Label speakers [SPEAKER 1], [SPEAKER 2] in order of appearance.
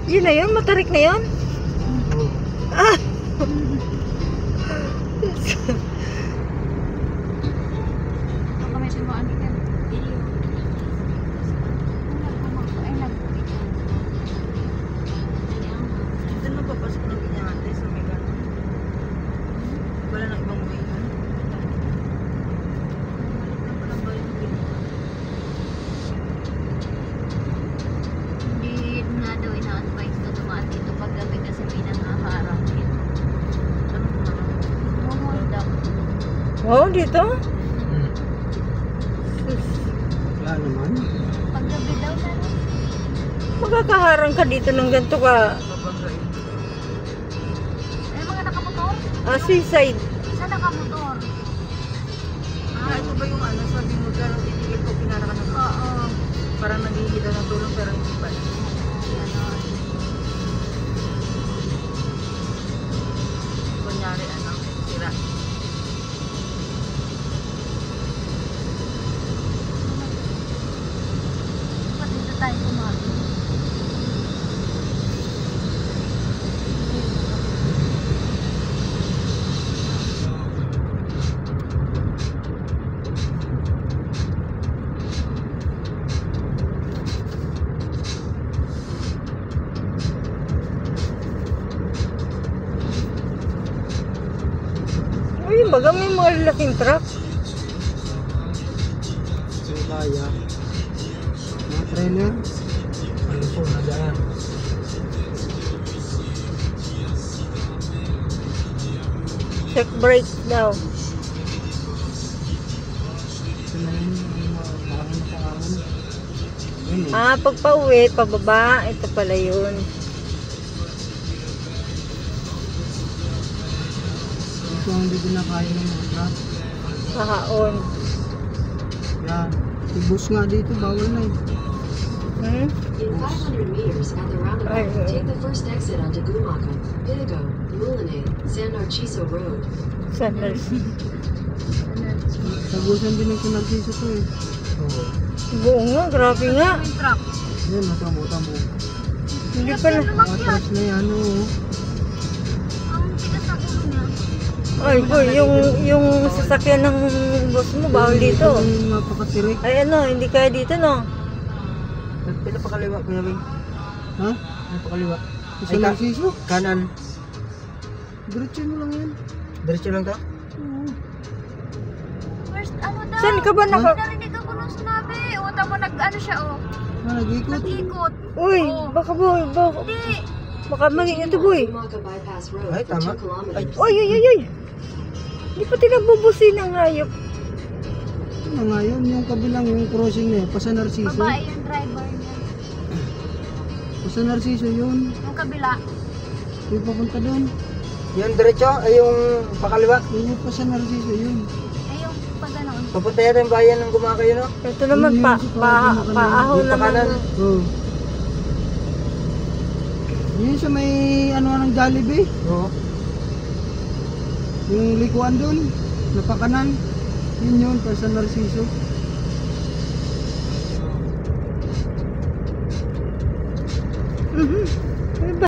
[SPEAKER 1] Yun na yun? Matarik na yun? Ah! Oh, dito?
[SPEAKER 2] Wala naman.
[SPEAKER 3] Paggabi daw na.
[SPEAKER 1] Magkakaharang ka dito ng ganito ka.
[SPEAKER 3] Ay, mga nakamotor?
[SPEAKER 1] Seaside.
[SPEAKER 3] Saan nakamotor?
[SPEAKER 4] Ito ba yung ano, sabi mo, pero itigil ko, pinara ka ng
[SPEAKER 3] Oo.
[SPEAKER 4] parang naghihingi daw ng tulong pero hindi pa. Kunyari, ano, sira.
[SPEAKER 3] Ba't dito tayo kumain?
[SPEAKER 1] Ayun, baga may mga lalaking truck.
[SPEAKER 2] Yung kaya. Mga trailer. Ano po, nadaan.
[SPEAKER 1] Check brake daw.
[SPEAKER 2] Ito na yun, yung mga bahon na kaahon. Yun eh.
[SPEAKER 1] Pag pauwi, pababa. Ito pala yun.
[SPEAKER 2] Ito ang hindi na kaya ng mga truck.
[SPEAKER 1] Kahaon.
[SPEAKER 2] Yan. Ibus nga dito, bawal na eh.
[SPEAKER 1] Hmm?
[SPEAKER 5] In 500 meters at the roundabout, take the first exit onto Gumaca, Piligo, Mulanay, San Narciso Road.
[SPEAKER 1] Sandals.
[SPEAKER 2] Tagusan din ng Narciso to eh. Oo.
[SPEAKER 1] Buo nga, grabe nga.
[SPEAKER 3] Yung truck.
[SPEAKER 2] Yan, matamo-tamo.
[SPEAKER 1] Hindi pala.
[SPEAKER 2] Mga trucks na yan, oo.
[SPEAKER 3] Ang tigas na ulo niya.
[SPEAKER 1] Ay, boy, yung sasakyan ng boss mo, bawal dito.
[SPEAKER 2] Yung mapakatirik.
[SPEAKER 1] Ay, ano, hindi kaya dito, no?
[SPEAKER 4] Pila pa kaliwa, Kuya Bing?
[SPEAKER 2] Ha?
[SPEAKER 4] Pila pa kaliwa?
[SPEAKER 2] Sa Narciso?
[SPEAKER 4] Kanan.
[SPEAKER 2] Diretso mo lang yan.
[SPEAKER 4] Diretso lang to?
[SPEAKER 2] Oo.
[SPEAKER 3] First, ano daw?
[SPEAKER 1] Saan ka ba naka...
[SPEAKER 3] Narinig ako nung sinabi. O, tamo nag-ano siya, o.
[SPEAKER 2] Nag-ikot.
[SPEAKER 3] Nag-ikot.
[SPEAKER 1] Uy, baka boy,
[SPEAKER 3] Hindi.
[SPEAKER 1] baka maging ito, boy.
[SPEAKER 5] Gumaca Bypass Road
[SPEAKER 4] Ay,
[SPEAKER 5] for
[SPEAKER 4] tama.
[SPEAKER 5] 2 kilometers.
[SPEAKER 1] Uy, uy, uy, uy. Hindi pa tinagbubusin ng hayop.
[SPEAKER 2] Ano nga yun, yung kabilang, yung crossing na yun, pa sa Narciso.
[SPEAKER 3] Babae yung driver niya.
[SPEAKER 2] Pa sa Narciso yun.
[SPEAKER 3] Yung kabila.
[SPEAKER 2] Yung papunta doon.
[SPEAKER 4] Yung diretso, ay yung pakaliwa.
[SPEAKER 2] Yung pa sa Narciso yun.
[SPEAKER 3] Eh, yung pag gano'n.
[SPEAKER 4] Papunta yata yung bayan ng Gumaca yun, no?
[SPEAKER 1] Ito naman, paahon
[SPEAKER 4] Yung
[SPEAKER 1] naman.
[SPEAKER 4] pakanan.
[SPEAKER 2] Oo. Yun sa may, ano ng Jollibee.
[SPEAKER 4] Oo.
[SPEAKER 2] Yung likuan doon, napakanan. Yun pa sa Narciso.
[SPEAKER 1] Mhm.